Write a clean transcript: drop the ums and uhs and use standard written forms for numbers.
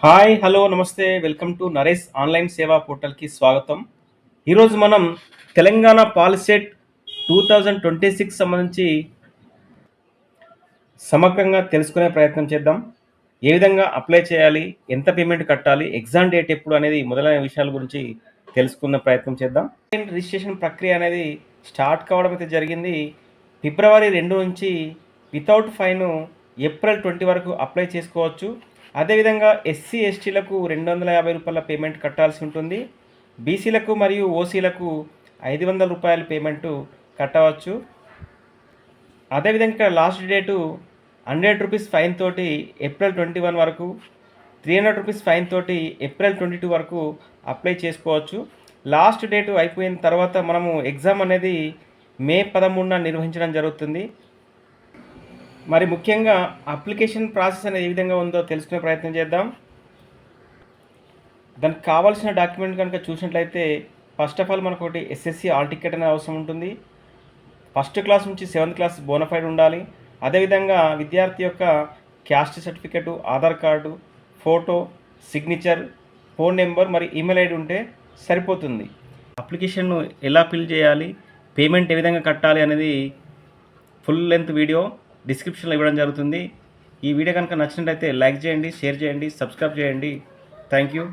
Hi hello నమస్తే welcome to Naresh online సేవా పోర్టల్కి స్వాగతం. ఈరోజు మనం తెలంగాణ పాలిసెట్ 2026 సంబంధించి సమగ్రంగా తెలుసుకునే ప్రయత్నం చేద్దాం. ఏ విధంగా అప్లై చేయాలి, ఎంత పేమెంట్ కట్టాలి, ఎగ్జామ్ డేట్ ఎప్పుడు అనేది మొదలైన విషయాల గురించి తెలుసుకున్న ప్రయత్నం చేద్దాం. రిజిస్ట్రేషన్ ప్రక్రియ అనేది స్టార్ట్ కావడం అయితే జరిగింది. ఫిబ్రవరి 2 నుంచి వితౌట్ ఫైన్ ఏప్రిల్ 20 వరకు అప్లై చేసుకోవచ్చు. అదేవిధంగా ఎస్సీ ఎస్టీలకు రూ. 250 పేమెంట్ కట్టాల్సి ఉంటుంది. బీసీలకు మరియు ఓసీలకు రూ. 500 పేమెంట్ కట్టవచ్చు. అదేవిధంగా ఇక్కడ లాస్ట్ డేటు రూ. 100 ఫైన్ తోటి ఏప్రిల్ 21 వరకు, రూ. 300 ఫైన్ తోటి ఏప్రిల్ 22 వరకు అప్లై చేసుకోవచ్చు. లాస్ట్ డేటు అయిపోయిన తర్వాత మనము ఎగ్జామ్ అనేది మే 13న నిర్వహించడం జరుగుతుంది. మరి ముఖ్యంగా అప్లికేషన్ ప్రాసెస్ అనేది ఏ విధంగా ఉందో తెలుసుకునే ప్రయత్నం చేద్దాం. దానికి కావాల్సిన డాక్యుమెంట్ కనుక చూసినట్లయితే ఫస్ట్ ఆఫ్ ఆల్ మనకు ఒకటి ఎస్ఎస్సి ఆల్ టికెట్ అనేది అవసరం ఉంటుంది. ఫస్ట్ క్లాస్ నుంచి 7th క్లాస్ బోనఫైడ్ ఉండాలి. అదేవిధంగా విద్యార్థి యొక్క caste certificate, Aadhaar card, photo, signature, phone number మరి ఈమెయిల్ ఐడి ఉంటే సరిపోతుంది. అప్లికేషన్ను ఎలా ఫిల్ చేయాలి, పేమెంట్ ఏ విధంగా కట్టాలి అనేది ఫుల్ లెంత్ వీడియో డిస్క్రిప్షన్లో ఇవ్వడం జరుగుతుంది. ఈ వీడియో కనుక నచ్చినట్లయితే లైక్ చేయండి, షేర్ చేయండి, సబ్స్క్రైబ్ చేయండి. Thank you.